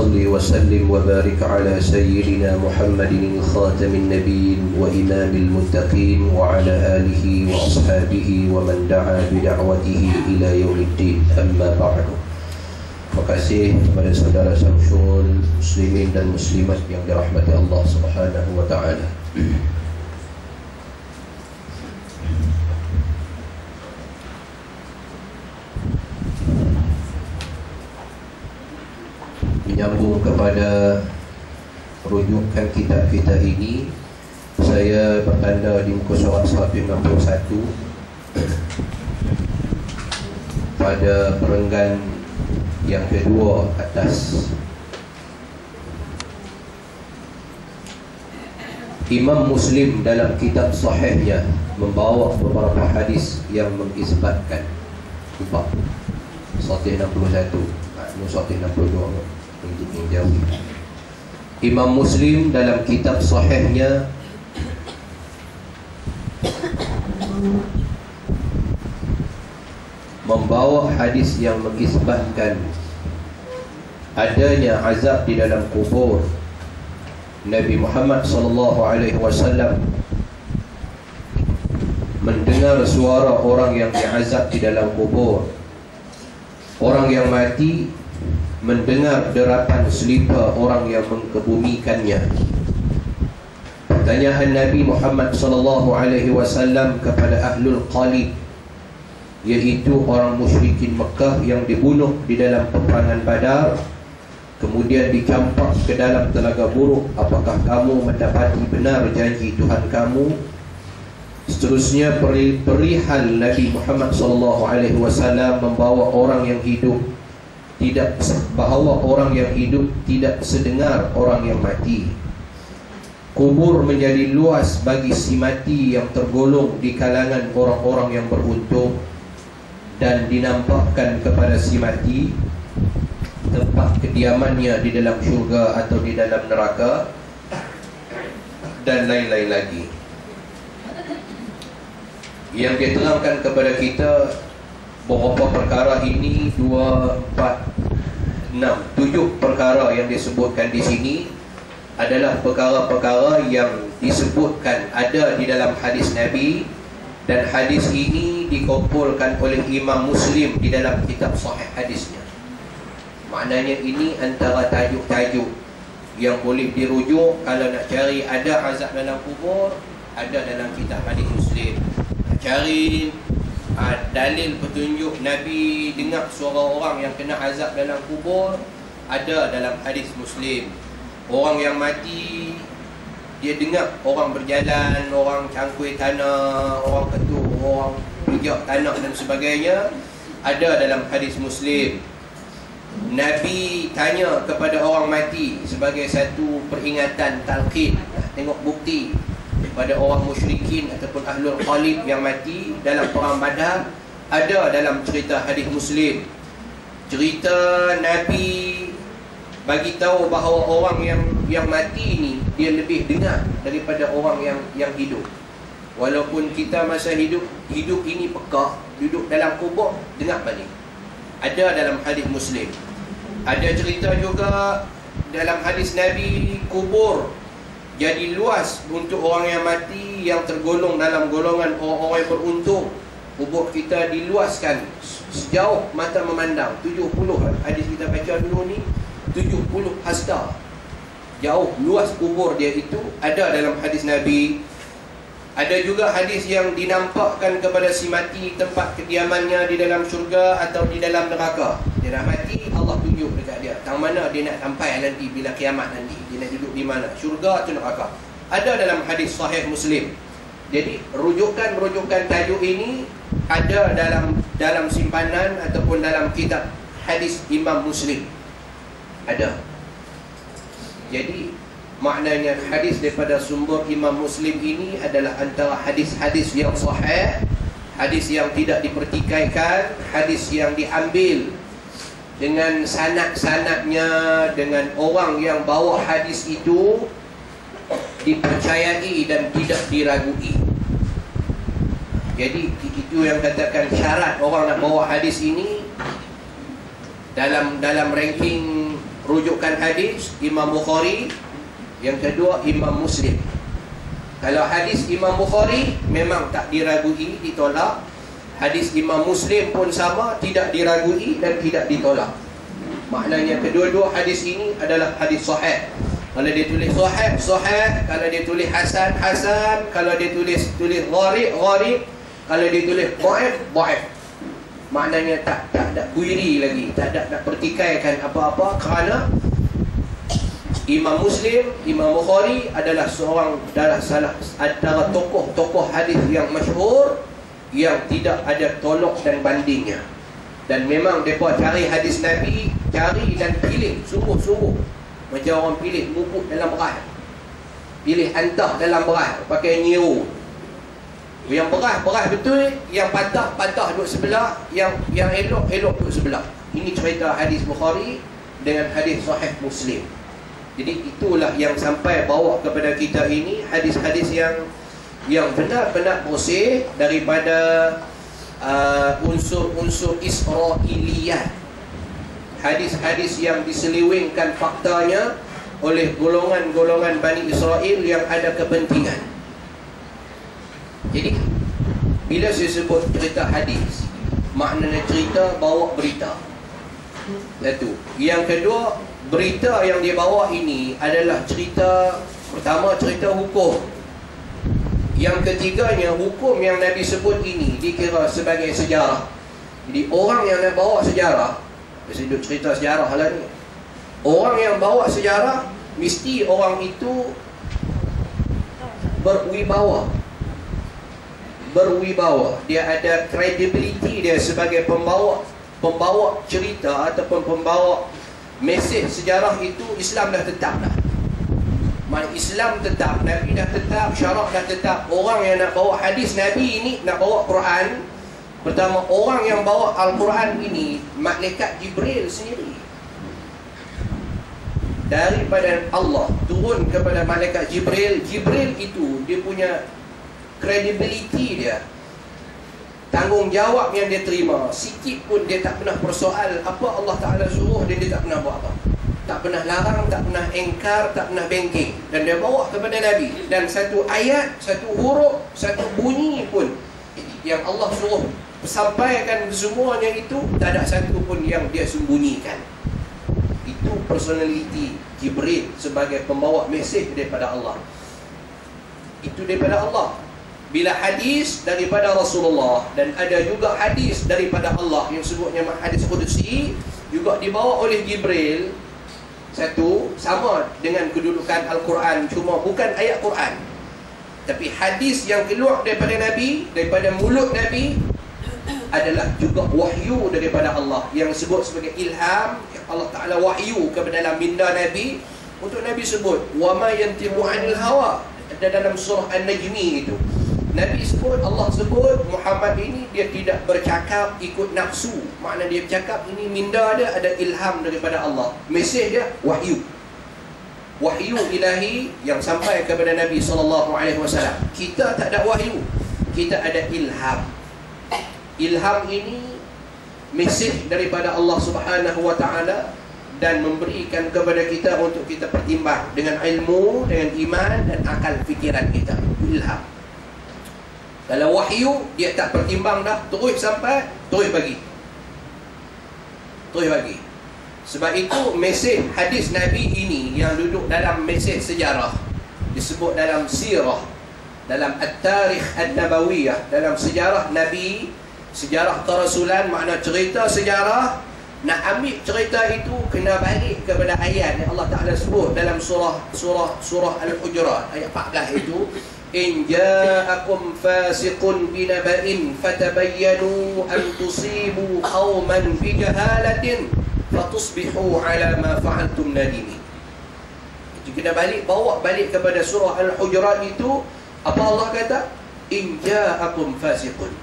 صل وسلم وبارك على سيدنا محمد خاتم النبيين وإمام المتقين وعلى آله وأصحابه ومن دعا بدعوته إلى يوم الدين. أما بعد. Terima kasih kepada saudara Syamsul, muslimin dan muslimat yang dirahmati Allah Subhanahu wa taala. Menyambung kepada rujukan kitab kita ini, saya bertanda di muka surat 161 pada perenggan yang kedua atas. Imam Muslim dalam kitab sahihnya membawa beberapa hadis yang mengisbatkan. Nampak? 161, 162 yang jauh. Imam Muslim dalam kitab sahihnya membawa hadis yang mengisbatkan adanya azab di dalam kubur. Nabi Muhammad SAW mendengar suara orang yang diazab di dalam kubur. Orang yang mati mendengar derapan selipar orang yang mengkebumikannya. Pertanyaan Nabi Muhammad SAW kepada Ahlul Qalib, yaitu orang musyrikin Mekah yang dibunuh di dalam peperangan Badar, kemudian dicampak ke dalam telaga buruk, apakah kamu mendapati benar janji Tuhan kamu? Seterusnya perihal Nabi Muhammad SAW membawa orang yang hidup tidak, bahawa orang yang hidup tidak sedengar orang yang mati. Kubur menjadi luas bagi si mati yang tergolong di kalangan orang-orang yang beruntung, dan dinampakkan kepada si mati tempat kediamannya di dalam syurga atau di dalam neraka, dan lain-lain lagi. Yang diterangkan kepada kita beberapa perkara ini, 2, 4, 6, 7 perkara yang disebutkan di sini adalah perkara-perkara yang disebutkan ada di dalam hadis Nabi, dan hadis ini dikumpulkan oleh Imam Muslim di dalam kitab sahih hadisnya. Maknanya ini antara tajuk-tajuk yang boleh dirujuk kalau nak cari ada azab dalam kubur, ada dalam kitab hadis Muslim. Nak cari dalil petunjuk Nabi dengar suara orang yang kena azab dalam kubur, ada dalam hadis Muslim. Orang yang mati, dia dengar orang berjalan, orang cangkui tanah, orang ketuk, orang pijak tanah dan sebagainya, ada dalam hadis Muslim. Nabi tanya kepada orang mati sebagai satu peringatan, talqin, tengok bukti pada orang musyrikin ataupun Ahlul Qalib yang mati dalam perang Badar, ada dalam cerita hadis Muslim. Cerita Nabi bagi tahu bahawa orang yang mati ni dia lebih dengar daripada orang yang hidup. Walaupun kita masa hidup ini pekak, duduk dalam kubur dengar balik. Ada dalam hadis Muslim. Ada cerita juga dalam hadis Nabi, kubur jadi luas untuk orang yang mati yang tergolong dalam golongan orang-orang yang beruntung. Kubur kita diluaskan sejauh mata memandang. 70 hadis kita baca dulu ni, 70 hasta. Jauh luas kubur dia itu, ada dalam hadis Nabi. Ada juga hadis yang dinampakkan kepada si mati tempat kediamannya di dalam syurga atau di dalam neraka. Dia dah mati, Allah tunjuk dekat dia tang mana dia nak sampai nanti bila kiamat nanti. Dia nak duduk di mana, syurga atau neraka. Ada dalam hadis sahih Muslim. Jadi rujukan tajuk ini ada dalam simpanan ataupun dalam kitab hadis Imam Muslim. Ada. Jadi maknanya hadis daripada sumber Imam Muslim ini adalah antara hadis-hadis yang sahih, hadis yang tidak dipertikaikan, hadis yang diambil dengan sanad-sanadnya, dengan orang yang bawa hadis itu dipercayai dan tidak diragui. Jadi itu yang katakan syarat orang nak bawa hadis ini dalam ranking rujukan hadis Imam Bukhari, yang kedua Imam Muslim. Kalau hadis Imam Bukhari memang tak diragui, ditolak. Hadis Imam Muslim pun sama, tidak diragui dan tidak ditolak. Maknanya kedua-dua hadis ini adalah hadis sahih. Kalau dia tulis sahih, sahih. Kalau dia tulis hasan, hasan. Kalau dia tulis gharib, gharib. Kalau dia tulis dhaif, dhaif. Maknanya tak ada query lagi, tak ada nak pertikaikan apa-apa, kerana Imam Muslim, Imam Bukhari adalah seorang salah antara tokoh-tokoh hadis yang masyhur, yang tidak ada tolak dan bandingnya. Dan memang mereka cari hadis Nabi, cari dan pilih sungguh-sungguh. Macam orang pilih bubuk dalam beras, pilih antah dalam beras, pakai nyiru. Yang beras betul, yang patah duduk sebelah, yang elok duduk sebelah. Ini cerita hadis Bukhari dengan hadis Sahih Muslim. Jadi itulah yang sampai bawa kepada kita ini hadis-hadis yang benar-benar bersih daripada unsur-unsur Israiliyat. Hadis-hadis yang diseliwingkan faktanya oleh golongan-golongan Bani Israel yang ada kepentingan. Jadi bila saya sebut cerita hadis, maknanya cerita bawa berita. Satu. Yang kedua, berita yang dia bawa ini adalah cerita, pertama cerita hukum. Yang ketiganya, hukum yang Nabi sebut ini dikira sebagai sejarah. Jadi orang yang nak bawa sejarah, saya duduk cerita sejarah lah ni, orang yang bawa sejarah mesti orang itu berwibawa. Dia ada credibility dia sebagai pembawa cerita ataupun pembawa mesej sejarah itu. Islam dah tetap dah. Islam tetap, Nabi dah tetap, syarak dah tetap. Orang yang nak bawa hadis Nabi ini, nak bawa Quran, pertama orang yang bawa Al-Quran ini malaikat Jibril sendiri. Daripada Allah turun kepada malaikat Jibril. Jibril itu dia punya credibility dia, tanggungjawab yang dia terima, sikit pun dia tak pernah persoal apa Allah Ta'ala suruh, dia tak pernah buat apa, tak pernah larang, tak pernah engkar, tak pernah bengking. Dan dia bawa kepada Nabi. Dan satu ayat, satu huruf, satu bunyi pun yang Allah suruh sampaikan semuanya itu, tak ada satu pun yang dia sembunyikan. Itu personality Jibril sebagai pembawa mesej daripada Allah. Itu daripada Allah. Bila hadis daripada Rasulullah, dan ada juga hadis daripada Allah yang sebutnya hadis Qudsi, juga dibawa oleh Jibril. Satu, sama dengan kedudukan Al-Quran, cuma bukan ayat Quran, tapi hadis yang keluar daripada Nabi, daripada mulut Nabi, adalah juga wahyu daripada Allah, yang disebut sebagai ilham. Allah Ta'ala wahyu kepada dalam minda Nabi. Untuk Nabi sebut wa ma yantiqu 'anil hawa, ada dalam surah An-Najmi itu. Nabi sebut, Allah sebut Muhammad ini dia tidak bercakap ikut nafsu. Makna dia bercakap ini minda dia ada ilham daripada Allah. Mesej dia wahyu. Wahyu ilahi yang sampai kepada Nabi SAW. Kita tak ada wahyu, kita ada ilham. Ilham ini mesej daripada Allah Subhanahu Wa Ta'ala, dan memberikan kepada kita untuk kita pertimbang dengan ilmu, dengan iman dan akal fikiran kita. Ilham. Kalau wahyu, dia tak pertimbang dah, terus sampai, terus bagi. Sebab itu mesej hadis Nabi ini yang duduk dalam mesej sejarah, disebut dalam sirah, dalam at-tarikh an-nabawiyah, dalam sejarah Nabi, sejarah kerasulan, makna cerita sejarah. Nak ambil cerita itu kena balik kepada ayat yang Allah Ta'ala sebut dalam surah Al-Hujurat ayat 14 itu, in ja'akum fasiqun binaba'in fatabayyanu an tusibu qauman bijahalatin fatusbihu ala ma fa'altum nadimin. Kita bawa balik kepada surah Al-Hujurat itu. Apa Allah kata? In ja'akum fasiqun,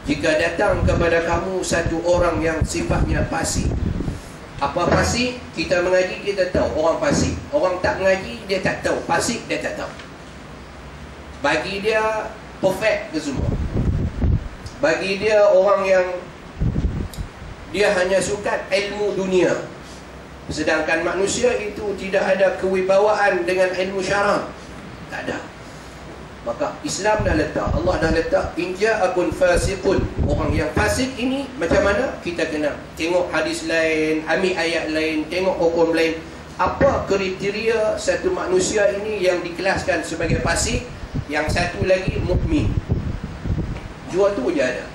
jika datang kepada kamu satu orang yang sifatnya fasik. Apa fasik? Kita mengaji, kita tahu orang fasik. Orang tak mengaji, dia tak tahu. Fasik, dia tak tahu. Bagi dia perfect ke semua. Bagi dia orang yang dia hanya suka ilmu dunia. Sedangkan manusia itu tidak ada kewibawaan dengan ilmu syara. Tak ada. Maka Islam dah letak, Allah dah letak, in ja'akum fasiqun. Orang yang fasik ini macam mana? Kita kena tengok hadis lain, ambil ayat lain, tengok hukum lain. Apa kriteria satu manusia ini yang dikelaskan sebagai fasik, yang satu lagi mukmin? Dua tu je ada.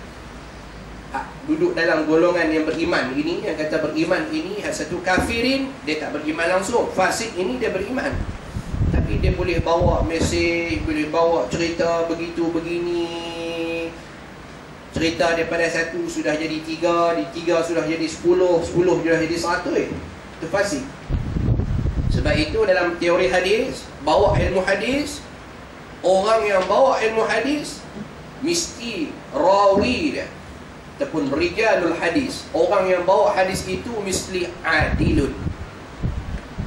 Duduk dalam golongan yang beriman ini, yang kata beriman ini, satu kafirin, dia tak beriman langsung. Fasik ini dia beriman, tapi dia boleh bawa mesej, boleh bawa cerita begitu begini. Cerita daripada satu sudah jadi tiga, di tiga sudah jadi 10, 10 sudah jadi 100. Itu fasik. Sebab itu dalam teori hadis, bawa ilmu hadis, orang yang bawa ilmu hadis mesti rawi dia ataupun rijalul hadis. Orang yang bawa hadis itu mesti adilun,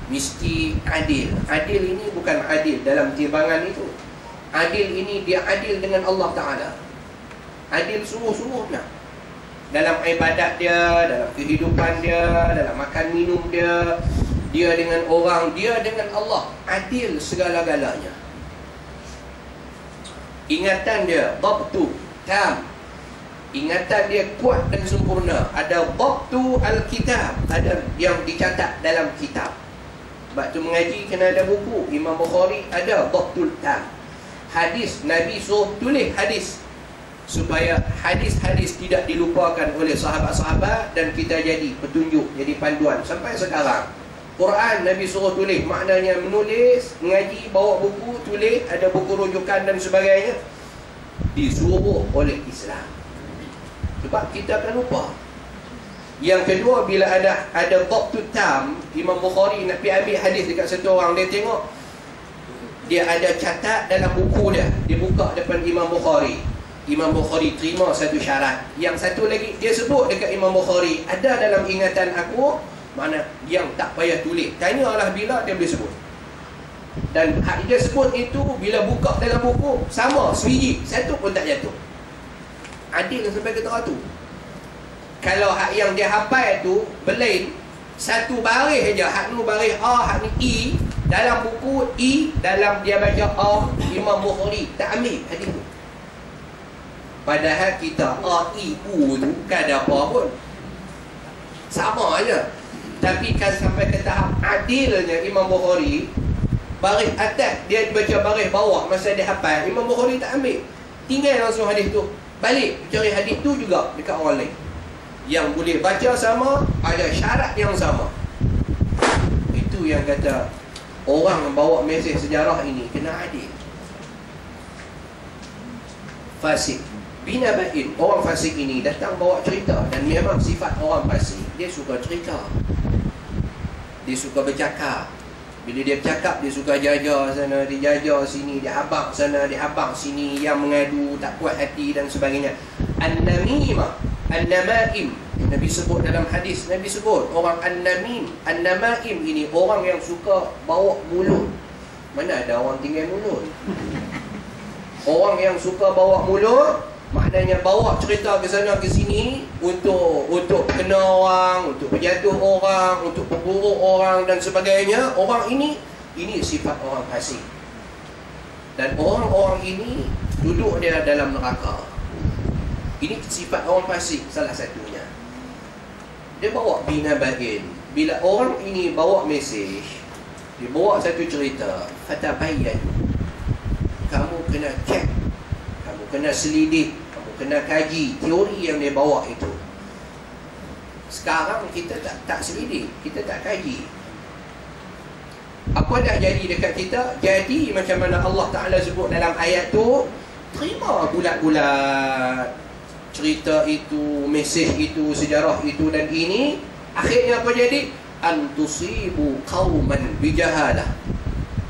mesti adil. Adil ini bukan adil dalam timbangan itu. Adil ini dia adil dengan Allah Ta'ala. Adil sungguh-sungguhnya dalam ibadat dia, dalam kehidupan dia, dalam makan minum dia, dia dengan orang, dia dengan Allah. Adil segala-galanya. Ingatan dia dhabtu tam, ingatan dia kuat dan sempurna. Ada dhabtu al-kitab, ada yang dicatat dalam kitab. Sebab tu mengaji kena ada buku. Imam Bukhari ada dhabtul tam. Hadis, Nabi suruh tulis hadis supaya hadis-hadis tidak dilupakan oleh sahabat-sahabat dan kita jadi petunjuk, jadi panduan sampai sekarang. Quran Nabi suruh tulis, maknanya menulis, mengaji, bawa buku, tulis, ada buku rujukan dan sebagainya. Disuruh oleh Islam. Sebab kita akan lupa. Yang kedua, bila ada dhabtu tam, Imam Bukhari nak pergi ambil hadis dekat satu orang, dia tengok, dia ada catat dalam buku dia, dia buka depan Imam Bukhari. Imam Bukhari terima satu syarat. Yang satu lagi dia sebut dekat Imam Bukhari, ada dalam ingatan aku, mana yang tak payah tulis. Tanyalah bila, dia boleh sebut. Dan hak dia sebut itu bila buka dalam buku sama, sebiji, satu pun tak jatuh. Adil sampai ke teratur. Kalau hak yang dia hafal tu berlain, satu baris aja, hak ni baris A, hak ni I, dalam buku I, dalam dia baca A, Imam Bukhari tak ambil hadis tu. Padahal kita A, I, U tu kan ada apa pun, sama aja. Tapi kan sampai ke tahap adilnya Imam Bukhari, baris atas dia baca baris bawah masa dia hafal, Imam Bukhari tak ambil, tinggal langsung hadis tu, balik cari hadis tu juga dekat orang lain yang boleh baca sama, ada syarat yang sama. Itu yang kata orang membawa mesej sejarah ini kena adil. Fasik bina bain, orang fasik ini datang bawa cerita, dan memang sifat orang fasik, dia suka cerita, dia suka bercakap. Bila dia bercakap, dia suka jajar sana, dia jajar sini, dia habaq sana, dia habaq sini, yang mengadu, tak kuat hati dan sebagainya. An-namimah, an-namaim, Nabi sebut dalam hadis, Nabi sebut orang an-namim, an-namaim ini orang yang suka bawa mulut. Mana ada orang tinggal mulut? Orang yang suka bawa mulut, maknanya bawa cerita ke sana ke sini untuk kena orang, untuk berjatuh orang, untuk memburuk orang dan sebagainya. Orang ini sifat orang fasik. Dan orang-orang ini duduk dia dalam neraka. Ini sifat orang fasik salah satunya. Dia bawa bina bain. Bila orang ini bawa mesej, dia bawa satu cerita, fatabayyan, kamu kena cek, kamu kena selidik, kena kaji teori yang dia bawa itu. Sekarang kita tak selidik, kita tak kaji. Apa dah jadi dekat kita? Jadi macam mana Allah Ta'ala sebut dalam ayat tu, terima bulat-bulat cerita itu, mesej itu, sejarah itu dan ini. Akhirnya apa jadi? Antusibu qauman bijahalah.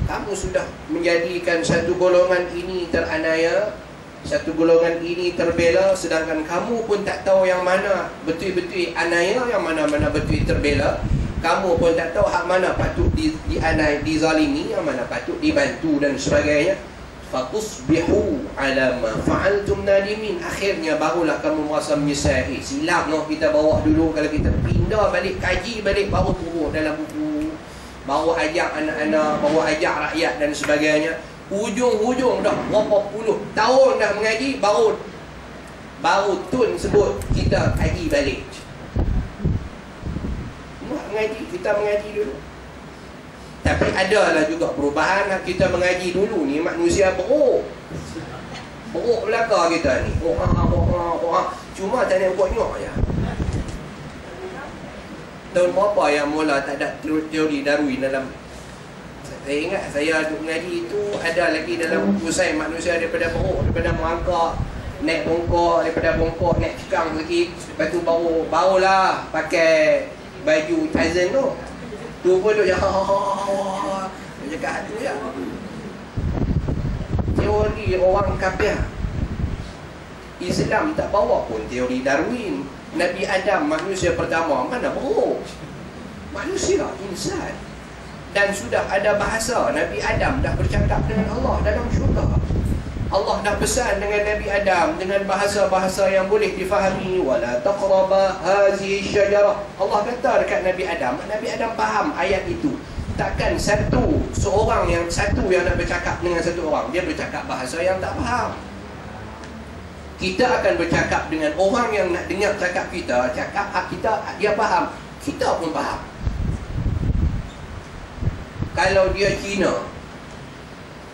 Kamu sudah menjadikan satu golongan ini teranaya, satu golongan ini terbela, sedangkan kamu pun tak tahu yang mana betul-betul anaya, yang mana-mana betul terbela. Kamu pun tak tahu hak mana patut dianai, dizalimi, yang mana patut dibantu dan sebagainya. fatusbihu ala ma fa'altum nadimin. Akhirnya barulah kamu merasa menyesal. Silap noh kita bawa dulu. Kalau kita pindah balik, kaji balik, baru turun dalam buku, baru ajak anak-anak, baru ajak rakyat dan sebagainya. Ujung-ujung dah berapa puluh tahun dah mengaji, baru tun sebut kita kaji balik. Kita mengaji dulu. Tapi adalah juga perubahan. Kita mengaji dulu ni manusia beruk belaka kita ni. Cuma tak ada buat nyok je. Tahun berapa yang mula tak ada teori Darwin dalam. Saya ingat saya duduk mengaji itu ada lagi dalam buku saya, manusia daripada beruk, daripada merangkak, naik bongkok, daripada bongkok naik cikang lagi. Lepas tu barulah pakai baju Tyson tu. Tu pun duk dia cakap tu ya. Teori orang kafir. Islam tak bawa pun teori Darwin. Nabi Adam manusia pertama mana beruk? Manusia, insan. Dan sudah ada bahasa. Nabi Adam dah bercakap dengan Allah dalam syurga. Allah dah pesan dengan Nabi Adam dengan bahasa-bahasa yang boleh difahami. Wala taqraba hazihi syajarah. Allah kata dekat Nabi Adam. Nabi Adam faham ayat itu. Takkan seorang yang nak bercakap dengan satu orang, dia bercakap bahasa yang tak faham. Kita akan bercakap dengan orang yang nak dengar cakap kita, cakap kita, dia faham, kita pun faham. Kalau dia Cina,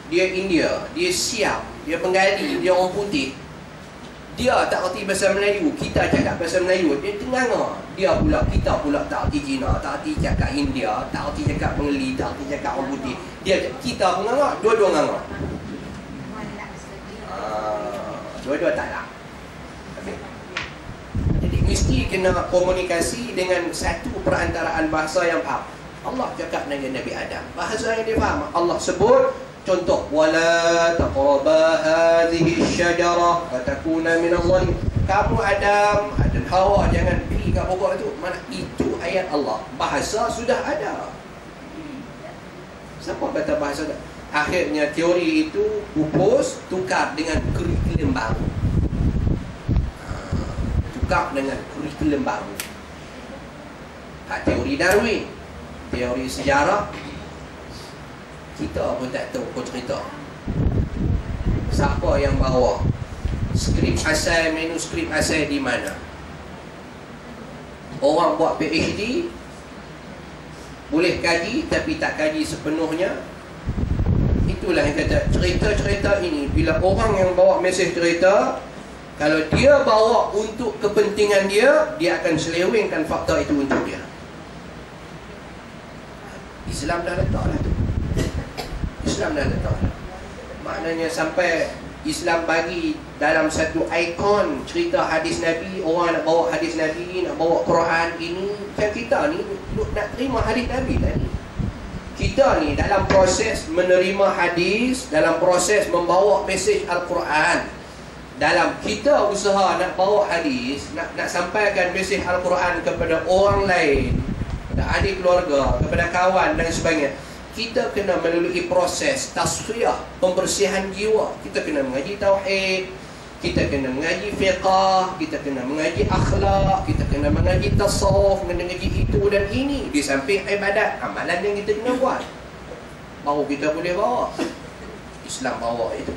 dia India, dia Siam, dia Bengali, dia orang putih, dia tak erti bahasa Melayu, kita cakap bahasa Melayu, dia tengah. Dia pula, kita pula tak erti Cina, tak erti cakap India, tak erti cakap Bengali, tak erti cakap orang putih. Kita pun ngangak, dua-dua ngangak. Dua-dua tak lah. Jadi mesti kena komunikasi dengan satu perantaraan bahasa yang faham. Allah cakap dengan Nabi Adam, bahasa yang dia faham. Allah sebut contoh, wala taqraba hadhihi syajarah fatakuna minadh dhalimin. Kamu Adam dan Hawa jangan pergi kat pokok itu. Mana itu ayat Allah. Bahasa sudah ada. Siapa kata bahasa tak? Akhirnya teori itu pupus, tukar dengan kurikulum baru. Tukar dengan kurikulum baru. Teori Darwin, teori sejarah, kita pun tak tahu pun cerita. Siapa yang bawa? Skrip asal, manuskrip asal di mana? Orang buat PhD boleh kaji tapi tak kaji sepenuhnya. Itulah yang kata cerita-cerita ini, bila orang yang bawa mesej cerita, kalau dia bawa untuk kepentingan dia, dia akan selewengkan fakta itu untuk dia. Islam dah letak lah tu. Islam dah letak lah. Maknanya sampai Islam bagi dalam satu ikon cerita hadis Nabi. Orang nak bawa hadis Nabi, nak bawa Quran ini. Macam kita ni nak terima hadis Nabi tadi. Kita ni dalam proses menerima hadis, dalam proses membawa mesej Al-Quran, dalam kita usaha nak bawa hadis, nak sampaikan mesej Al-Quran kepada orang lain, kepada adik keluarga, kepada kawan dan sebagainya, kita kena melalui proses tasfiyah, pembersihan jiwa. Kita kena mengaji tauhid, kita kena mengaji fiqah, kita kena mengaji akhlak, kita kena mengaji tasawuf, kena mengaji itu dan ini. Di samping ibadat, amalan yang kita kena buat, baru kita boleh bawa. Islam bawa itu.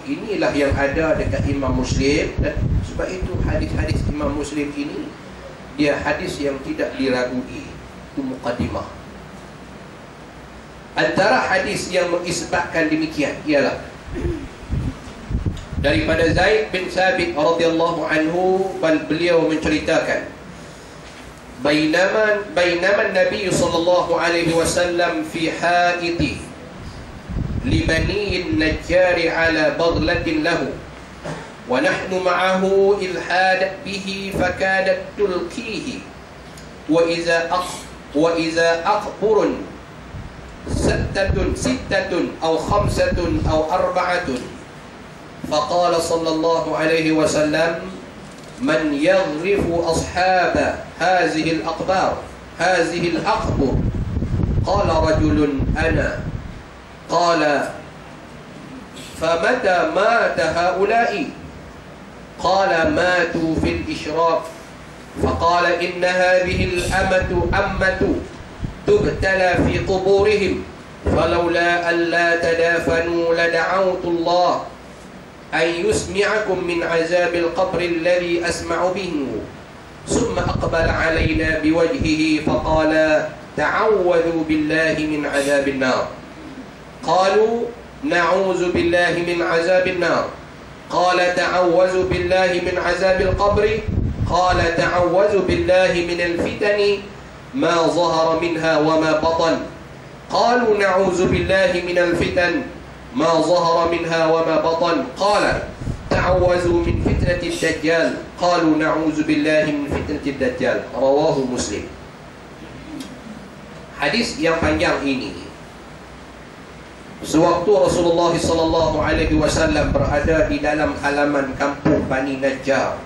Inilah yang ada dekat Imam Muslim. Dan sebab itu hadis-hadis Imam Muslim ini, dia hadis yang tidak diragui. Itu muqaddimah. Antara hadis yang mengisbatkan demikian ialah daripada Zaid bin Sabit radhiyallahu anhu, beliau menceritakan, bainama Nabi sallallahu alaihi wasallam fi haiti li bani an-Najjar ala baghlatin lahu wa nahnu ma'ahu idh hadat bihi fakadat tulqihi wa iza aqburun ستة أو خمسة أو أربعة فقال صلى الله عليه وسلم من يغرف أصحاب هذه الأقبار قال رجل أنا Qala famata mata haula'i? Qala matu fil isyraq. Faqala inna hadhihi al-amatu ammatu tubtala fi quburihim falawla an la tadafanu lada'awtu Allah an yusmi'akum min azabil qabri alladhi asma'u bihi. Summa aqbala alayna biwajhihi faqala ta'awwadhu billahi min azabin nar. Qalu na'udzu billahi min azabin nar. Qala ta'awwadhu billahi min azabil qabri. Qala ta'awwadhu billahi min al-fitani ma zahara minha wa ma batan. Qalu na'udzu billahi min al-fitan ma zahara minha wa ma batan. Qala ta'awwadhu min fitnati ad-dajjal. Qalu na'udzu billahi min fitnati ad-dajjal. Rawahu Muslim. Hadis yang panjang ini, sewaktu Rasulullah SAW berada di dalam halaman kampung Bani Najjar,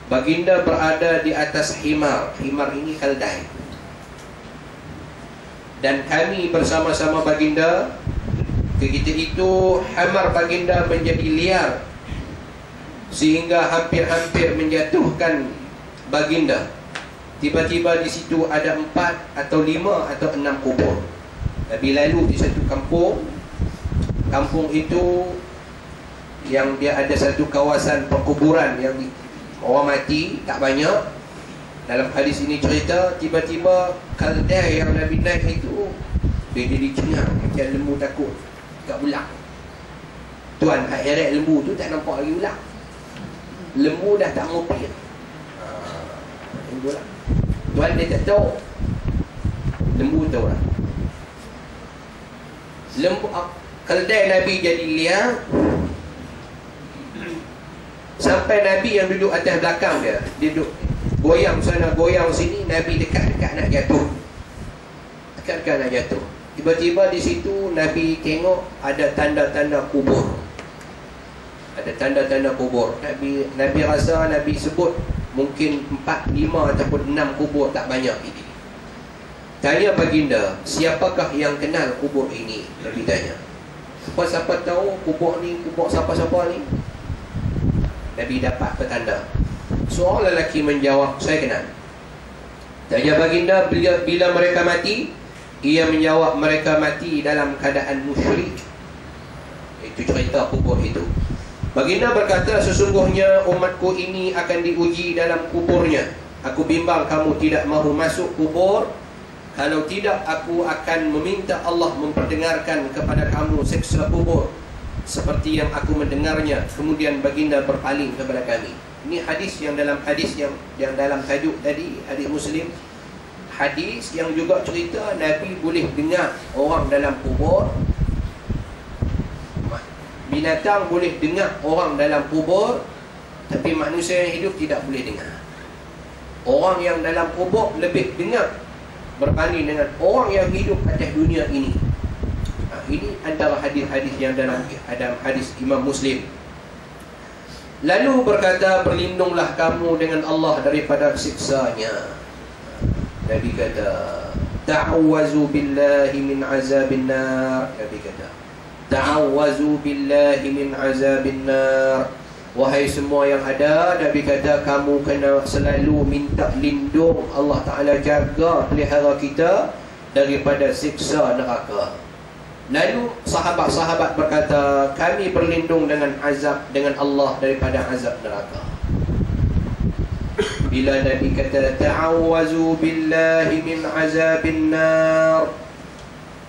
baginda berada di atas himar. Himar ini keldai. Dan kami bersama-sama baginda. Ketika itu hamar baginda menjadi liar sehingga hampir-hampir menjatuhkan baginda. Tiba-tiba di situ ada 4 atau 5 atau 6 kubur. Nabi lalu di satu kampung. Kampung itu yang dia ada satu kawasan perkuburan yang orang mati tak banyak. Dalam hadis ini cerita, tiba-tiba kaldai yang Nabi naik itu dia jadi cengang macam lembu takut kat ulang. Tuan akhirat lembu tu tak nampak lagi ulang. Lembu dah tak ngopir. Itulah. Tuan dia tak tahu. Lembu tahu lah. Lembu keldai Nabi jadi liar sampai Nabi yang duduk atas belakang dia duduk goyang sana goyang sini. Nabi dekat-dekat nak jatuh. Dekat-dekat nak jatuh. Tiba-tiba di situ Nabi tengok ada tanda-tanda kubur. Ada tanda-tanda kubur. Nabi rasa, Nabi sebut mungkin 4, 5 ataupun 6 kubur, tak banyak ini. Tanya baginda, siapakah yang kenal kubur ini? Nabi tanya. Siapa-siapa tahu kubur ni, kubur siapa-siapa ni? Nabi dapat petanda. Seorang lelaki menjawab, saya kenal. Tanya baginda, bila mereka mati? Ia menjawab, mereka mati dalam keadaan musyrik. Itu cerita kubur itu. Baginda berkata, sesungguhnya umatku ini akan diuji dalam kuburnya. Aku bimbang kamu tidak mahu masuk kubur. Kalau tidak, aku akan meminta Allah memperdengarkan kepada kamu siksa kubur seperti yang aku mendengarnya. Kemudian baginda berpaling kepada kami. Ini hadis yang dalam dalam tajuk tadi, hadis Muslim. Hadis yang juga cerita Nabi boleh dengar orang dalam kubur. Binatang boleh dengar orang dalam kubur, tapi manusia yang hidup tidak boleh dengar. Orang yang dalam kubur lebih dengar berbanding dengan orang yang hidup atas dunia ini. Ini antara hadis-hadis yang dalam hadis Imam Muslim. Lalu berkata, berlindunglah kamu dengan Allah daripada siksanya. Nabi kata, ta'awwazu billahi min azabin nar. Nabi kata, ta'awwazu billahi min azabin nar. Wahai semua yang ada, Nabi kata, kamu kena selalu minta lindung. Allah Ta'ala jaga, pelihara kita daripada siksa neraka. Lalu sahabat-sahabat berkata, kami berlindung dengan Allah daripada azab neraka. Bila Nabi kata, ta'awwazu billahi min azabin nar,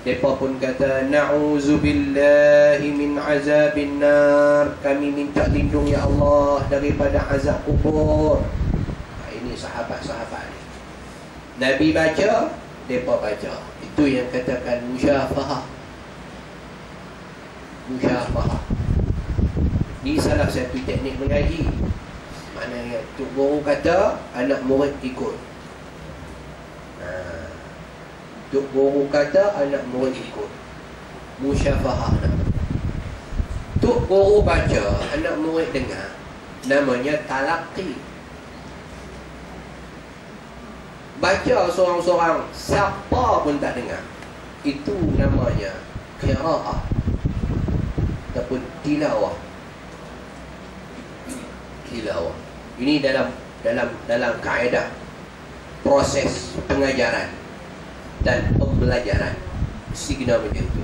mereka pun kata, na'udzu billahi min azabin nar. Kami minta lindung ya Allah daripada azab kubur. Ini sahabat-sahabat ni. Nabi baca, mereka baca. Itu yang katakan musyafahah. Musyafahah. Ini salah satu teknik mengaji. Maknanya Tok Guru kata, anak murid ikut. Tok Guru kata, anak murid ikut. Musyafahah. Tok Guru baca, anak murid dengar. Namanya talaqi. Baca seorang-seorang, siapa pun tak dengar. Itu namanya qiraah ataupun tilawah. Ini dalam kaedah proses pengajaran dan pembelajaran mesti kena macam tu.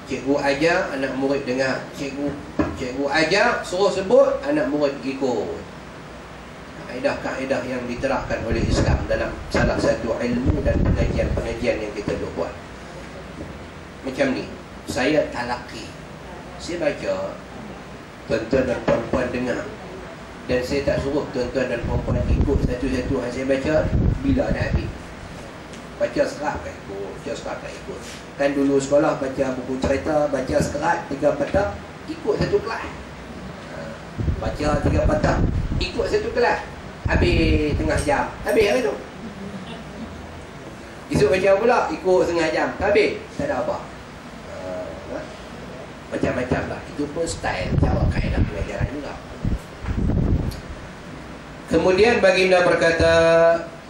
Cikgu ajar, anak murid dengar. Cikgu ajar, suruh sebut, anak murid ikut. Kaedah-kaedah yang diterapkan oleh Islam dalam salah satu ilmu dan pengajian-pengajian yang kita buat. Macam ni, saya talaki, saya baca, tuan-tuan dan puan-puan dengar, dan saya tak suruh tuan-tuan dan puan-puan ikut satu-satu yang saya baca. Bila nak habis, baca serat kan ikut. Kan dulu sekolah baca buku cerita, baca serat 3 patah, ikut satu kelas. Baca 3 patah, ikut satu kelas. Habis tengah jam, habis hari tu. Esok baca pula, ikut setengah jam, habis, tak ada apa. Macam-macam lah. Itu pun style cara kaedah pengajaran juga. Kemudian baginda berkata,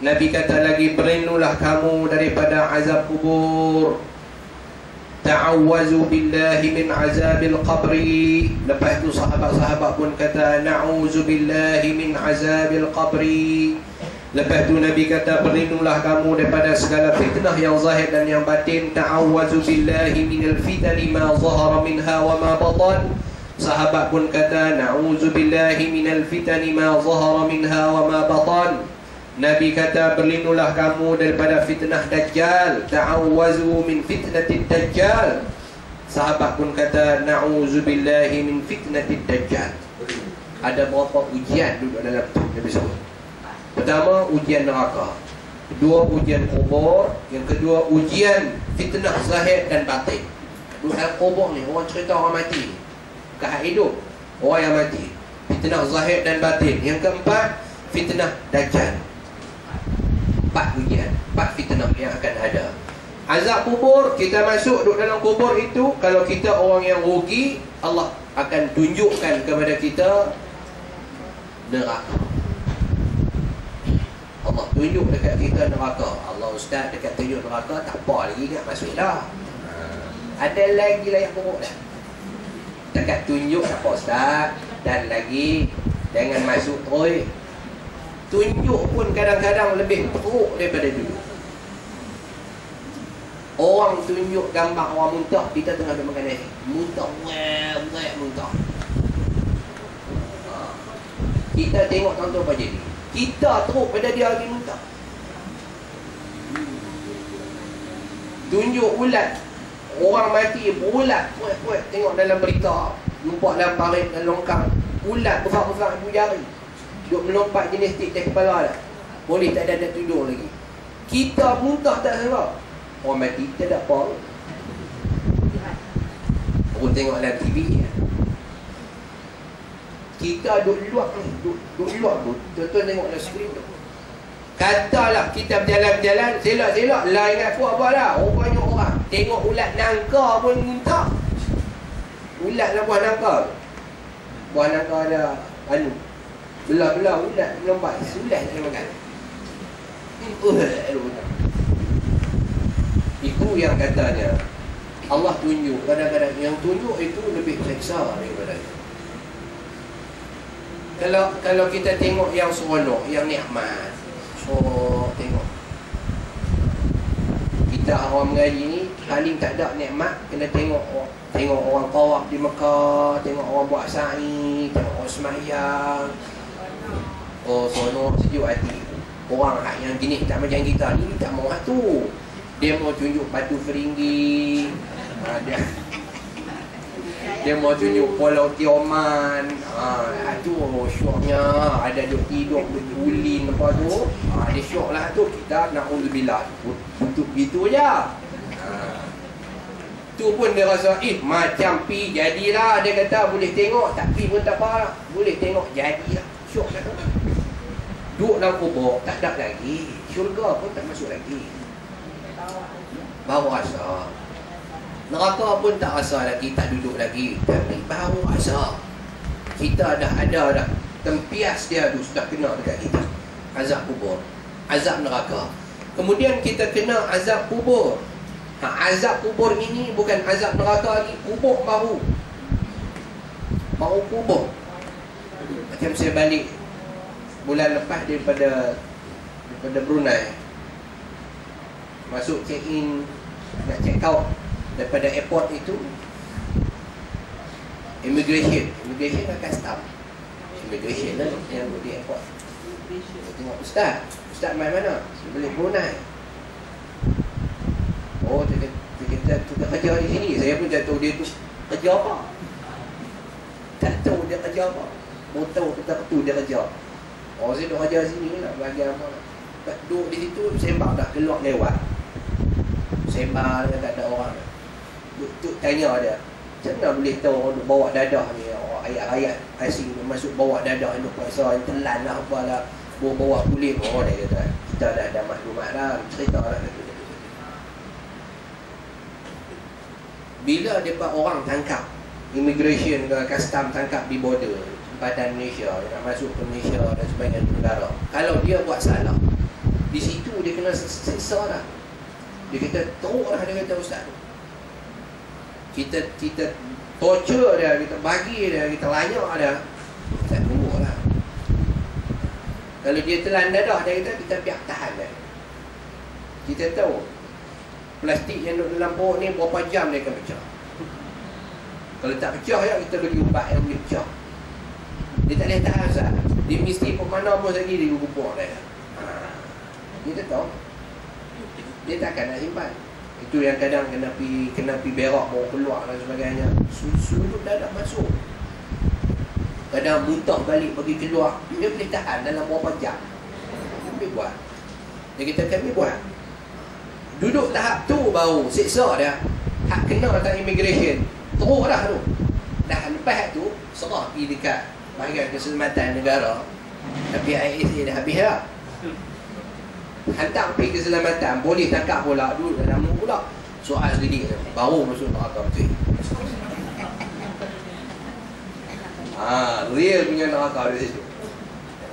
Nabi kata lagi, berlindunglah kamu daripada azab kubur. Ta'awwazu billahi min azabil qabri. Lepas tu sahabat-sahabat pun kata, na'udzu billahi min azabil qabri. Lepas tu Nabi kata, berlindunglah kamu daripada segala fitnah yang zahir dan yang batin. Ta'awwazu billahi minal fitani ma zahara minha wa ma batan. Sahabat pun kata, na'udzu billahi minal fitani ma zahara minha wa ma batan. Nabi kata, berlindunglah kamu daripada fitnah Dajjal. Ta'awwazu min fitnatid Dajjal. Sahabat pun kata, na'udzu billahi min fitnatid Dajjal. Ada berapa ujian duduk dalam tu Nabi sebut. Pertama, ujian neraka. Kedua, ujian kubur. Yang kedua, ujian fitnah zahir dan batin. Dalam kubur ni, orang cerita orang mati. Kehat hidup, orang yang mati. Fitnah zahir dan batin. Yang keempat, fitnah Dajjal. 4 ujian, 4 fitnah yang akan ada. Azab kubur, kita masuk duduk dalam kubur itu, kalau kita orang yang rugi, Allah akan tunjukkan kepada kita neraka. Allah tunjuk dekat kita neraka. Allah ustaz dekat tunjuk neraka, tak apa lagi ingat masuklah. Ada lagi layak buruk dah. Dekat tunjuk tak apa ustaz, dan lagi jangan masuk terus. Tunjuk pun kadang-kadang lebih teruk daripada dulu. Orang tunjuk gambar orang muntah, kita tengah duduk makan nasi, muntah, muntah. Kita tengok tonton apa jadi, kita teruk pada dia lagi muntah. Tunjuk ulat, orang mati berulat, kuat-kuat. Tengok dalam berita, nampak dalam parit dan longkang, ulat besar-besar ibu jari, duk melompat jenis tik dari kepala dah. Boleh tak ada tudung lagi. Kita muntah tak salah. Orang mati tak ada apa. Orang tengok dalam TV ya. Kita duk luak ni, duk luak tu. Tuan-tuan tengok dalam skrin tu. Katalah kita berjalan-jalan, selak-selak, lah ingat aku apa dah. Banyak orang tengok ulat nangka pun muntah. Ulat lah buah nangka. Buah nangka ada belah-belah ulat melompat, ulat tak makan. Itu yang katanya Allah tunjuk. Kadang-kadang yang tunjuk itu lebih seksa daripada itu. Kalau kita tengok yang seronok, yang nikmat, so tengok kita orang mengaji ni paling tak ada nikmat. Kena tengok orang tawaf di Mekah, tengok orang buat sa'i, tengok orang semayang. Oh, seronok, sejuk hati. Orang yang jenis tak macam kita ni tak mau tu. Dia mau tunjuk batu Feringgi, dia mau tunjuk Pulau Tioman. Itu syoknya. Ada duk tidur, duk ulin apa tu. Dia syok lah tu. Kita na'udzubillah, untuk gitu je. Tu pun dia rasa macam pi jadilah. Dia kata boleh tengok, tapi pun tak apa, boleh tengok jadilah. Syok lah tu. Duduk dalam kubur, tak ada lagi. Syurga pun tak masuk lagi. Baru rasa. Neraka pun tak rasa lagi, tak duduk lagi. Tapi baru rasa. Kita dah ada dah. Tempias dia tu sudah kena dekat kita. Azab kubur, azab neraka. Kemudian kita kena azab kubur. Azab kubur ini bukan azab neraka lagi, kubur baru kubur. Macam saya balik bulan lepas daripada Brunei, masuk check in, nak check out daripada airport itu, immigration dan custom. Immigration lah yang di airport. Saya tengok Ustaz main mana? Saya balik Brunei. Oh, dia kerja di sini. Saya pun tak tahu dia tu kerja apa. Tak tahu dia kerja apa. Mau tahu kita tu dia kerja. Oh, saya duduk kerja sini lah, belajar apa. Duduk di situ, sembang dah keluar lewat. Sembang dengan tak ada orang. Duduk tanya dia, macam mana boleh tahu orang duduk bawa dadah ni? Ayat-ayat asing masuk bawa dadah ni, pasal telan lah apalah, bawa kulit. Oh, dia kata, kita dah ada maklumat dah, cerita lah. Bila depa orang tangkap, immigration ke custom tangkap di border badan Malaysia, dia nak masuk ke Malaysia dan sebagainya negara, kalau dia buat salah, di situ dia kena siksa dah. Dia kata teruk lah, dia kata Ustaz, kita torture dia, kita bagi dia, kita layak dia. Tak teruk lah. Kalau dia telan dadah, dia kata kita biar tahan dia. Kita tahu plastik yang duduk dalam perut ni berapa jam dia akan pecah. Kalau tak pecah ya, kita bagi ubat yang boleh pecah. Dia tak boleh tahan Ustaz. Dia mesti mana pun lagi dia gubuk dia. Kita tahu dia takkan nak simpan. Itu yang kadang kena pi berak mau keluar dan sebagainya. Sudut dadah masuk. Kadang muntah balik bagi keluar. Dia boleh tahan dalam berapa jam. Dia boleh buat. Dia kata kami buat. Duduk tahap tu baru siksa dia. Hak kena kat immigration, teruk dah tu. Dah lepas tu serah pergi dekat Bahagian Keselamatan Negara. Tapi ISA dah habis dah. Hantar pergi keselamatan, boleh tangkap pula, duduk dalam pula. Soal selidik baru masuk neraka betul. Real punya neraka di situ.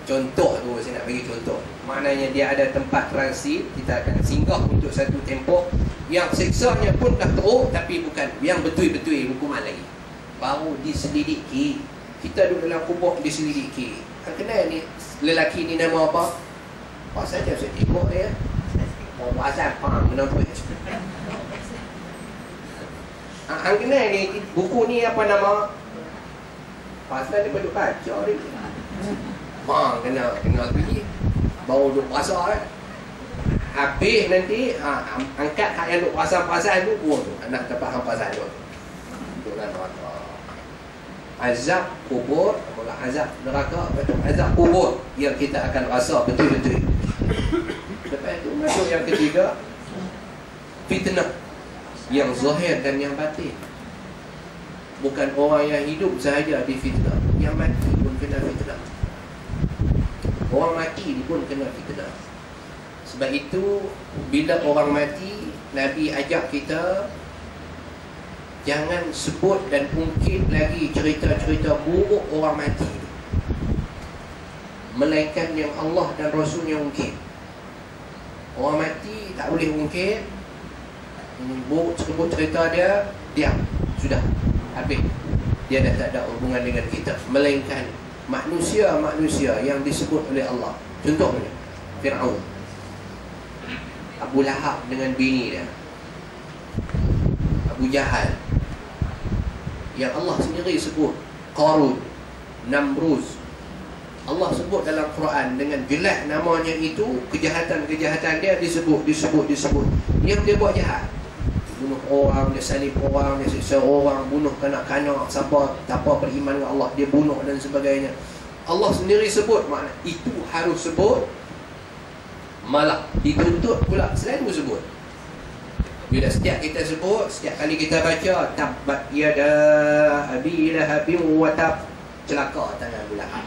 Contoh tu saya nak bagi contoh. Maknanya dia ada tempat transit, kita akan singgah untuk satu tempoh yang siksanya pun dah teruk, tapi bukan yang betul-betul hukuman lagi. Baru diselidiki. Kita duduk dalam kubur diselidiki. Kenal ni lelaki ni nama apa? Apa saja saya tengok dia. Mau pasal pang kenapa? Hang kenal ni buku ni apa nama? Pasal dia duduk baca dia. Kena pergi baru duk puasa habis nanti angkat hak yang duk puasa-puasa tu buang tu anak tempat hang puasa tu dalam neraka. Azab kubur, azab neraka, betul azab kubur yang kita akan rasa betul-betul. Lepas tu masuk yang ketiga, fitnah yang zahir dan yang batin. Bukan orang yang hidup sahaja difitnah, yang mati pun kena fitnah. Orang mati pun kena fitnah. Sebab itu bila orang mati, Nabi ajak kita jangan sebut dan ungkit lagi cerita-cerita buruk orang mati, melainkan yang Allah dan Rasulnya ungkit. Orang mati tak boleh ungkit. Sebut cerita dia, diam, sudah habis. Dia dah tak ada hubungan dengan kita, melainkan manusia-manusia yang disebut oleh Allah. Contohnya Fir'aun, Abu Lahab dengan bini dia, Abu Jahal, yang Allah sendiri sebut, Qarun, Namruz. Allah sebut dalam Quran dengan jelas namanya itu, kejahatan-kejahatan dia disebut. Yang dia buat jahat, bunuh orang, dia salib orang, dia siksa orang, bunuh kanak-kanak, siapa tanpa beriman dengan Allah dia bunuh dan sebagainya. Allah sendiri sebut, makna itu harus sebut, malah dituntut pula selalu sebut. Bila setiap kita sebut, setiap kali kita baca tabbat yada abi lahabin wa tab, celaka tangan Abu Lahab.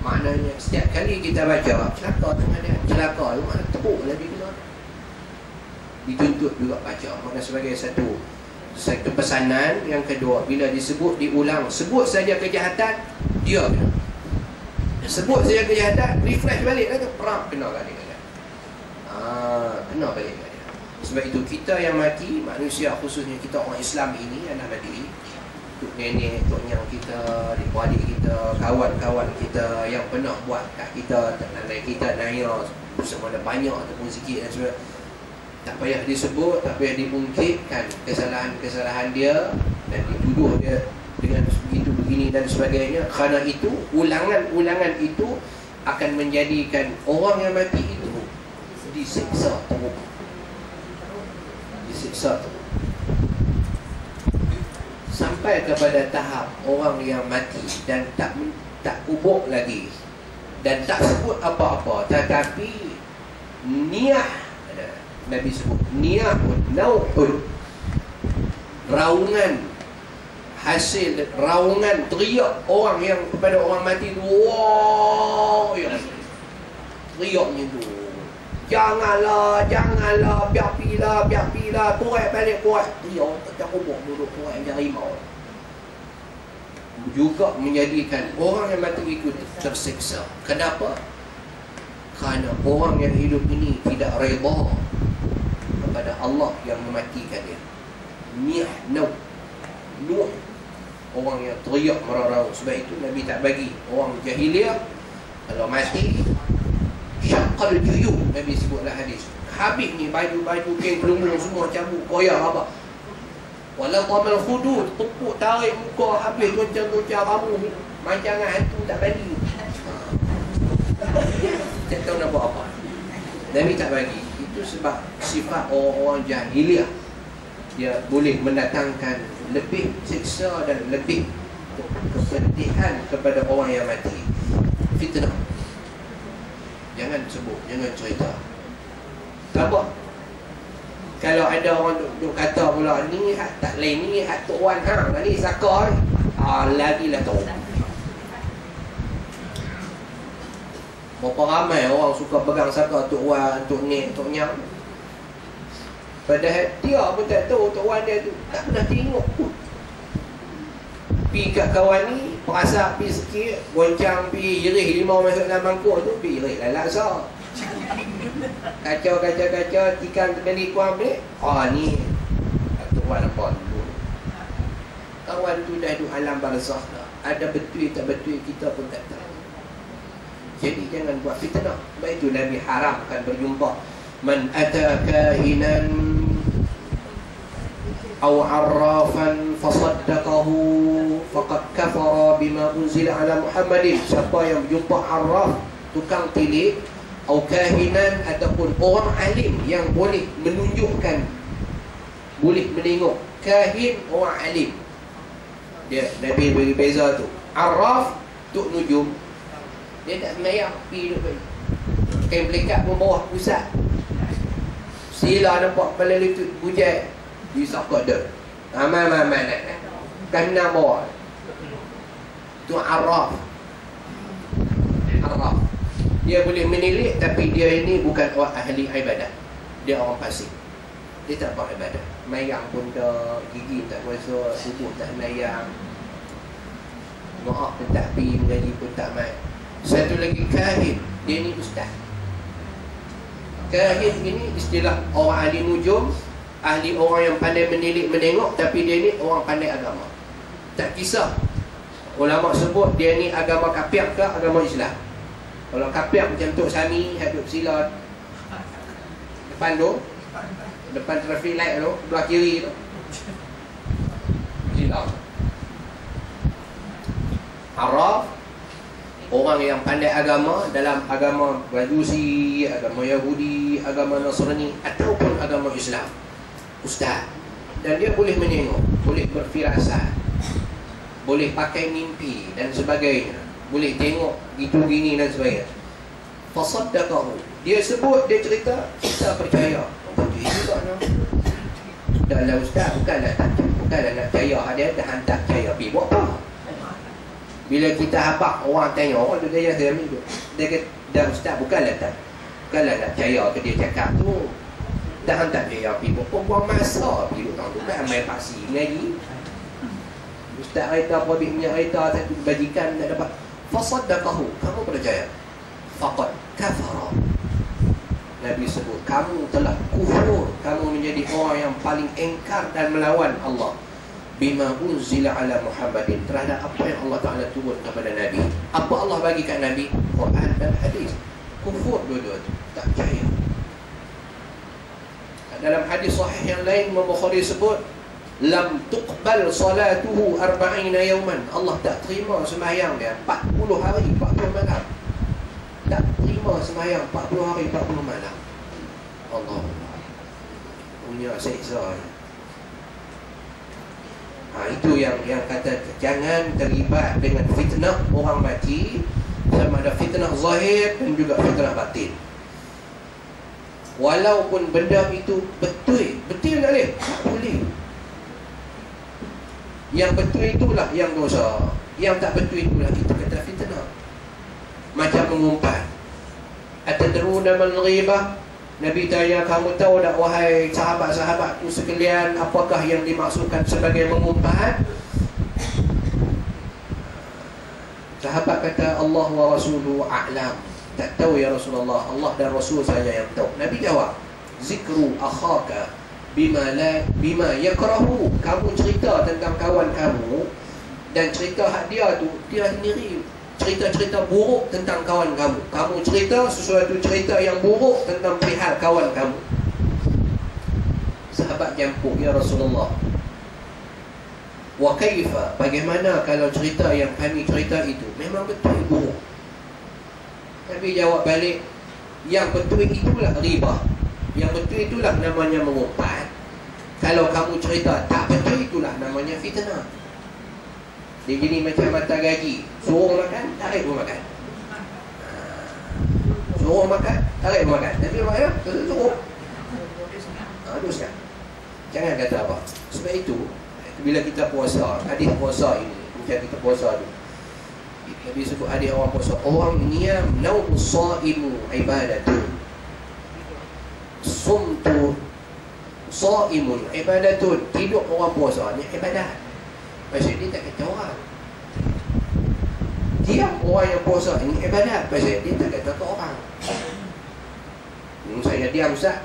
Maknanya setiap kali kita baca celaka tangan dia, celaka itu makna teruk lebih benar. Dituntut juga baca, makna sebagai satu pesanan. Yang kedua, bila disebut diulang, sebut saja kejahatan, dia kena. Sebut saja kejahatan, refresh balik lagi, perang kena kali. Kena balik kat dia. Sebab itu kita yang mati, manusia khususnya kita orang Islam ini yang dah mati, tok nenek, tok nyang kita, adik-adik kita, kawan-kawan kita yang pernah buat kat kita, nenek kita, naya sama ada banyak ataupun sikit dan sebagainya, tak payah disebut, tak payah dimungkitkan kesalahan-kesalahan dia dan dituduh dia dengan begitu begini dan sebagainya. Kerana itu ulangan-ulangan itu akan menjadikan orang yang mati itu disiksa teruk. Disiksa teruk. Sampai kepada tahap orang yang mati dan tak kubur lagi dan tak sebut apa-apa, tetapi niat, Nabi sebut niatun nauhun, raungan, hasil raungan teriak orang yang kepada orang mati tu, wah, ya, teriaknya tu, janganlah, biar pilah, korek balik, teriak, tak kubur duduk, korek yang harimau. Juga menjadikan orang yang mati itu tersiksa. Kenapa? Kerana orang yang hidup ini tidak redha kepada Allah yang mematikan dia. Nuh, orang yang teriak merau-rau. Sebab itu Nabi tak bagi orang jahiliah kalau mati syaqqal juyub. Nabi sebutlah hadis, habis ni baju-baju kain pelunggung semua cabut, koyak apa. Walau tamal khudud, tepuk tarik muka habis, goncang-goncang rambut macam hantu tak bagi. Tak tahu nak buat apa. Nabi tak bagi. Itu sebab sifat orang-orang jahiliah, dia boleh mendatangkan lebih siksa dan lebih kesedihan kepada orang yang mati. Fitnah. Jangan sebut, jangan cerita. Tak apa. Kalau ada orang duk kata pula, ni hak tak lain, ni hak Tok Wan hang, ni Zakar, lagilah tahu. Berapa ramai orang suka pegang Zakar Tok Wan, Tok Nek, Tok Nyang. Padahal dia pun tak tahu Tok Wan dia tu, tak pernah tengok pun. Pergi kat kawan ni, perasa pergi sikit, goncang pergi jerih limau masuk dalam mangkuk tu, pergi jerih lalak sah. Kacau, tikam kembali kuang balik. Ni Tok Wan nampak dulu. Kawan tu dah duduk alam barzakh dah. Ada betul tak betul kita pun tak tahu. Jadi jangan buat fitnah. Sebab itu Nabi haramkan berjumpa. Man ata kahinan aw arrafan fasaddaqahu faqad kafara bima unzila ala Muhammadin. Siapa yang berjumpa arraf, tukang tilik, atau kahinan ataupun orang alim yang boleh menunjukkan, boleh menengok. Kahin orang alim, dia Nabi bagi beza tu. Arraf tuk nujum, dia tak semayang, pergi duduk bagi kain pelikat pun bawah pusat, sila nampak kepala lutut bujai di sakot dia, aman kanan bawah tu arraf. Dia boleh menilik, tapi dia ini bukan orang ahli ibadah. Dia orang fasik. Dia tak buat ibadah. Mayang pun tak, gigi tak kuasa, tubuh tak mayang, maaf pun tak pergi, mengaji pun tak main. Satu lagi kahin, dia ni ustaz. Kahin ini istilah orang ahli nujum, ahli orang yang pandai menilik, menengok, tapi dia ni orang pandai agama. Tak kisah ulama sebut dia ni agama kafir ke agama Islam. Kalau kafir macam Tok Sami hadap sila depan tu, depan traffic light tu, belah kiri tu, sila. Araf, orang yang pandai agama dalam agama Majusi, agama Yahudi, agama Nasrani ataupun agama Islam, ustaz. Dan dia boleh menengok, boleh berfirasat, boleh pakai mimpi dan sebagainya, boleh tengok gitu gini dan sebagainya. Fasaddaqahu, dia sebut, dia cerita, kita percaya. Betul juga no. Dahlah ustaz, bukanlah nak percaya, dia dah hantar percaya. Pergi buat apa? Bila kita habaq orang tanya, orang tu tanya saya ni, dia kata, dah ustaz, bukanlah nak percaya ke dia cakap tu. Dah hantar percaya, pergi buat apa? Buang masa, pergi duduk tu kan main paksi ngaji. Ustaz kereta, probik minyak kereta, satu bajikan tak dapat. Fasaddaqahu, kamu percaya. Faqad kafara, Nabi sebut, kamu telah kufur, kamu menjadi orang yang paling engkar dan melawan Allah bima unzila ala Muhammadin, terhadap apa yang Allah Ta'ala turun kepada Nabi. Apa Allah bagi kat Nabi? Quran dan hadis. Kufur dua-dua tu, tak percaya. Dalam hadis sahih yang lain, Imam Bukhari sebut, lam tuqbal salatuhu 40 yawman. Allah tak terima sembahyang dia 40 hari 40 malam. Tak terima sembahyang 40 hari 40 malam. Allah punya seksa. Itu yang kata jangan terlibat dengan fitnah orang mati, sama ada fitnah zahir dan juga fitnah batin. Walaupun benda itu betul tak boleh? Tak boleh. Yang betul itulah yang dosa, yang tak betul itulah kita kata fitnah. Macam mengumpat. Atadruna mal ghibah? Nabi tanya, kamu tahu tak wahai sahabat-sahabatku sekalian, apakah yang dimaksudkan sebagai mengumpat? Sahabat kata, Allah wa rasuluhu a'lam. Tak tahu ya Rasulullah, Allah dan Rasul saja yang tahu. Nabi jawab, zikru akhaka bima yakrahu. Kamu cerita tentang kawan kamu, dan cerita hak dia tu, dia sendiri cerita-cerita buruk tentang kawan kamu. Kamu cerita sesuatu cerita yang buruk tentang perihal kawan kamu. Sahabat jangkuk, ya Rasulullah, wa kaifa, bagaimana kalau cerita yang kami cerita itu memang betul buruk? Nabi jawab balik, yang betul itulah riba, yang betul itulah namanya mengumpat. Kalau kamu cerita tak betul, itulah namanya fitnah. Dia jadi macam mata gaji, suruh makan, tarik pun makan. Suruh makan, tarik pun makan. Nabi makan, suruh teruskan. Jangan kata apa. Sebab itu bila kita puasa, hadis puasa ini, macam kita puasa tu, Nabi sebut hadis orang puasa, orang niyam naumu saimu ibadatun, sumtu saimun ibadatun. Tidur orang puasa ni ibadat. Pasal dia tak kata orang. Diam orang yang puasa ini ibadat. Pasal dia tak kata orang. Saya diam Ustaz,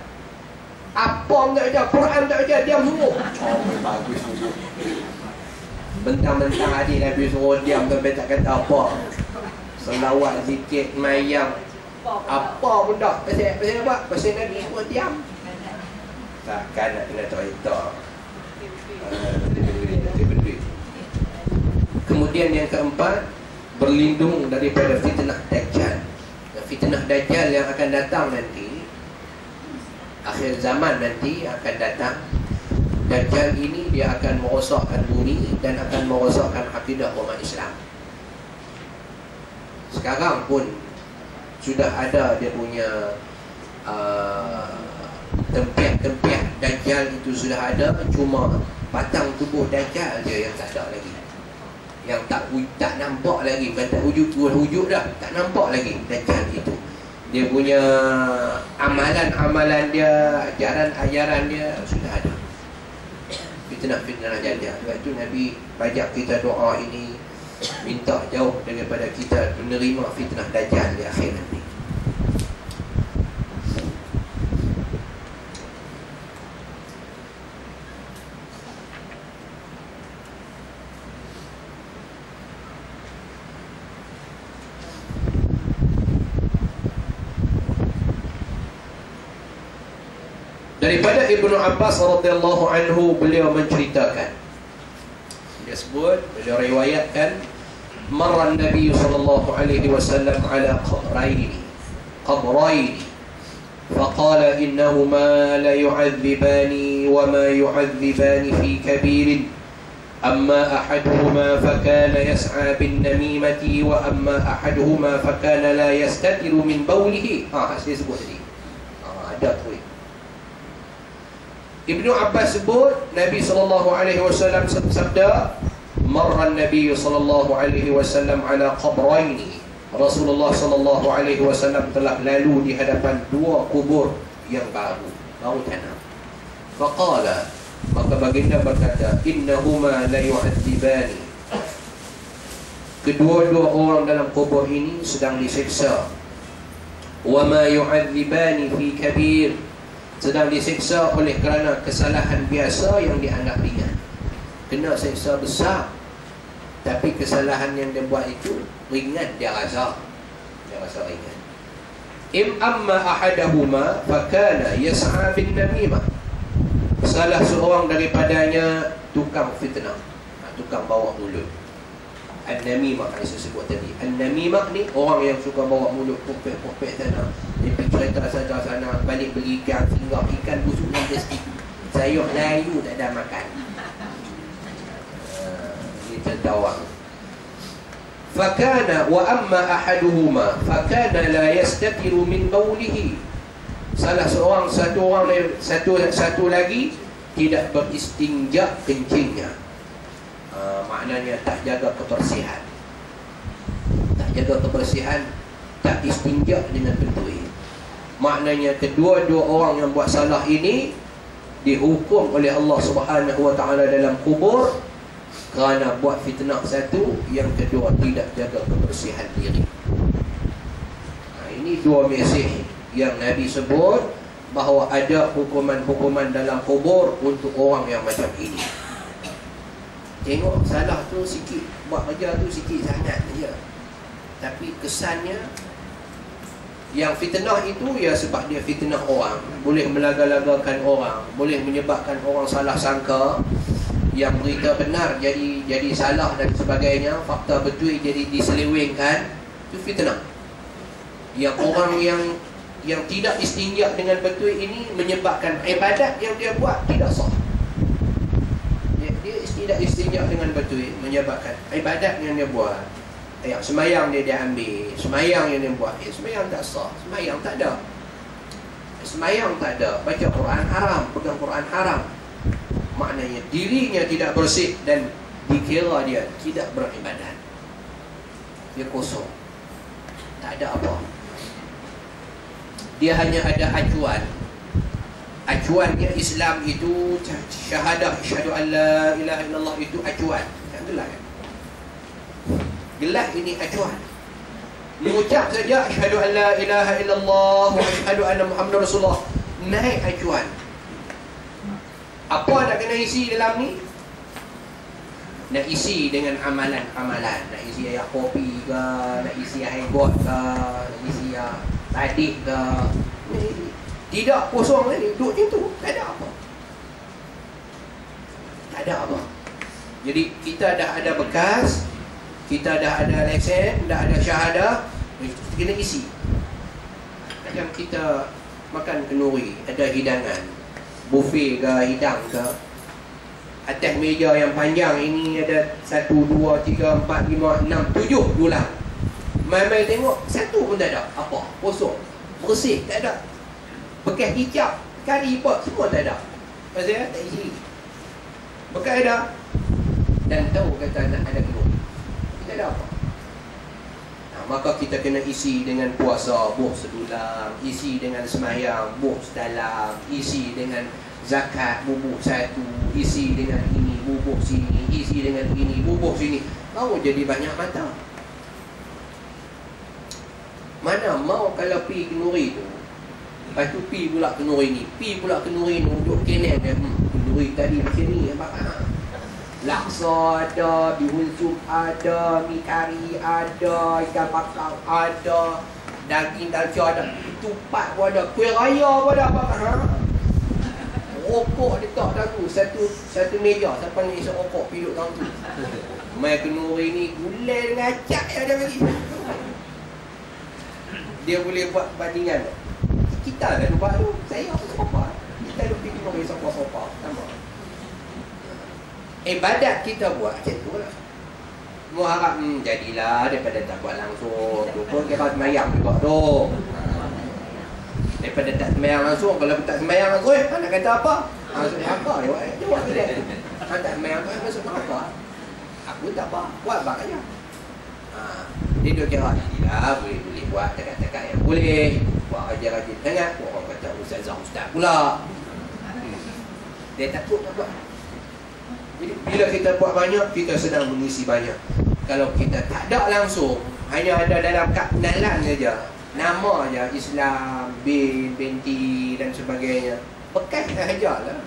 apa tak ajar, Quran tak ajar, diam semua. Bagus semua. Bentang-bentang hadis Nabi suruh diam, tapi tak kata apa. Selawat, zikir, mayang, apa pun tak. Pasal apa? Pasal Nabi suruh diam. Takkan nak kena cerita. Kemudian yang keempat, berlindung daripada fitnah Dajjal. Fitnah Dajjal yang akan datang nanti, akhir zaman nanti akan datang. Dajjal ini dia akan merosakkan bumi dan akan merosakkan akidah umat Islam. Sekarang pun sudah ada dia punya tempiah-tempiah Dajjal itu sudah ada, cuma batang tubuh Dajjal dia yang tak ada lagi, yang tak nampak lagi. Bukan tak wujud dah, tak nampak lagi Dajjal itu. Dia punya amalan-amalan dia, ajaran-ajaran dia sudah ada. Fitnah Dajjal. Sebab itu Nabi bajak kita doa ini, minta jauh daripada kita menerima fitnah Dajjal di akhir nanti. Daripada Ibnu Abbas radhiyallahu anhu, beliau menceritakan, dia sebut, beliau riwayatkan, marra Nabi sallallahu alaihi wasallam ala qabraini faqala innahuma la yu'adzibani wa ma yu'adzibani fi kabirin, amma ahaduhuma fakana yas'a bin namimati wa amma ahaduhuma fakana la yastatiru min bawlihi. Saya sebut tadi, ada tu. Ibnu Abbas sebut, Nabi SAW sabda, marra Nabi SAW ala qabraini. Rasulullah SAW telah lalu di hadapan dua kubur yang baru tanam. Faqala, maka baginda berkata, innahuma la yu'adzibani. Kedua-dua orang dalam kubur ini sedang disiksa. wa ma yu'adzibani fi kabir, sedang disiksa oleh kerana kesalahan biasa yang dianggap ringan. Kena siksa besar, tapi kesalahan yang dia buat itu ringan, dia rasa ringan. Amma ahadahuma fakana yas'a bin namimah, salah seorang daripadanya tukang fitnah, tukang bawa mulut. An-namimah yang saya sebut tadi. An-namimah ni orang yang suka bawa mulut popek-popek sana, dia pergi cerita sana, balik beli ikan, singgah ikan busuk dan sikit, sayur layu tak ada makan. Ini terdawang. Fakana wa amma ahaduhuma fakana la yastatiru min qawlihi, salah seorang, satu lagi tidak beristinja kencingnya. Maknanya tak jaga kebersihan, tak istinja dengan betul. Maknanya kedua-dua orang yang buat salah ini dihukum oleh Allah Subhanahu wa taala dalam kubur kerana buat fitnah satu, yang kedua tidak jaga kebersihan diri. Ini dua mesej yang Nabi sebut bahawa ada hukuman-hukuman dalam kubur untuk orang yang macam ini. Tengok salah tu sikit, buat kerja tu sikit sangat saja, tapi kesannya yang fitnah itu ya sebab dia fitnah orang, boleh melaga-lagakan orang, boleh menyebabkan orang salah sangka, yang berita benar jadi salah dan sebagainya, fakta betul jadi diselewengkan. Itu fitnah. Yang orang yang tidak istinja dengan betul ini menyebabkan ibadat yang dia buat tidak sah. Dia tidak istinja dengan betul, menyebabkan ibadat yang dia buat, semayang dia ambil, semayang yang dia buat, semayang tak sah, semayang tak ada, baca Quran haram, pegang Quran haram. Maknanya dirinya tidak bersih dan dikira dia tidak beribadat, dia kosong, tak ada apa. Dia hanya ada acuan. Acuannya Islam itu syahadah, asyhadu an la ilaha illallah, itu acuan. Tak gelas kan? Gelas ini acuan. Mengucap saja asyhadu an la ilaha illallah wa asyhadu anna Muhammadar Rasulullah, naik acuan. Apa nak kena isi dalam ni? Nak isi dengan amalan-amalan. Nak isi air kopi ke, nak isi air got ke, nak isi air tadik ke. Tidak, kosong tadi, duduk macam tu, tak ada apa. Jadi kita dah ada bekas, kita dah ada lesen, dah ada syahadah, kita kena isi. Macam kita makan kenduri, ada hidangan, buffet ke, hidang ke, atas meja yang panjang ini ada 1, 2, 3, 4, 5, 6, 7 dulang. Mai-mai tengok, satu pun tak ada. Apa? Kosong, bersih, tak ada. Bekas hijab, kari pot, semua tak ada. Pasal tak isi. Bekas ada. Dan tahu kata nak ada kenduri, kita ada apa? Maka kita kena isi dengan puasa, buh sedulang, isi dengan sembahyang, buh sedalam, isi dengan zakat, bubuk satu, isi dengan ini, bubuk sini, isi dengan ini, bubuk sini. Baru jadi banyak mata. Mana mau kalau pi kenduri tu, lepas tu pi pula kenduri ni, duduk kenen dia, kenduri tadi macam ni, laksa ada, bihun sup ada, mi kari ada, ikan bakar ada, daging dalca ada, tupat pun ada, kuih raya pun ada, rokok letak dah tu, satu meja, siapa nak isap rokok pergi duduk dalam tu. Mai kenduri ni gulai dengan acak yang dia bagi. Dia boleh buat bandingan. Kita dah lupa tu, saya apa sopa, kita duduk pergi bagi sopa-sopa, sama. Ibadat kita buat macam tu lah. Mau harap jadilah daripada tak buat langsung. Tu pun kira semayang juga tu. Daripada tak semayang langsung, kalau tak semayang langsung, nak kata apa? Masuk neraka dia jawab dia. Tak semayang langsung masuk neraka. Aku tak apa, buat bang aja. Dia duk kira jadilah, boleh buat dekat-dekat yang boleh. Buat rajin-rajin sangat, orang kata ustaz pula. Dia takut nak buat. Jadi bila kita buat banyak, kita sedang mengisi banyak. Kalau kita tak ada langsung, hanya ada dalam kap nalan saja, nama je Islam, bin, binti dan sebagainya. Bekas sahajalah.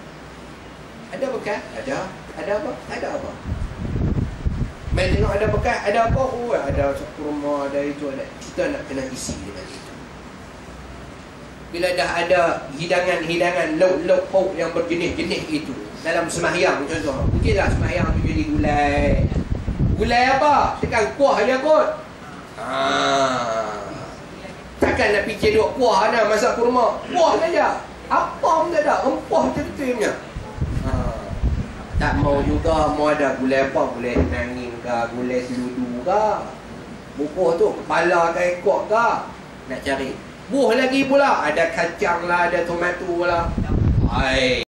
Ada bekas? Ada. Ada apa? Ada apa? Main tengok ada bekas, ada apa? Oh, ada kurma, ada itu, ada. Kita nak kena isi dengan itu. Bila dah ada hidangan-hidangan lauk-lauk pauk yang berjenis-jenis itu dalam sembahyang contoh, mungkinlah sembahyang tu jadi gulai. Gulai apa? Tekan kuah je kot. Takkan nak fikir duk kuah dah masak kurma. Kuah saja. Apa pun tak ada. Empah cerita-ceritanya. Tak mau juga. Mau ada gulai apa? Gulai nanging ke? Gulai seludu ke? Bukuh tu kepala ke ekor ke? Nak cari. Buh lagi pula. Ada kacang lah. Ada tomato lah. Hai.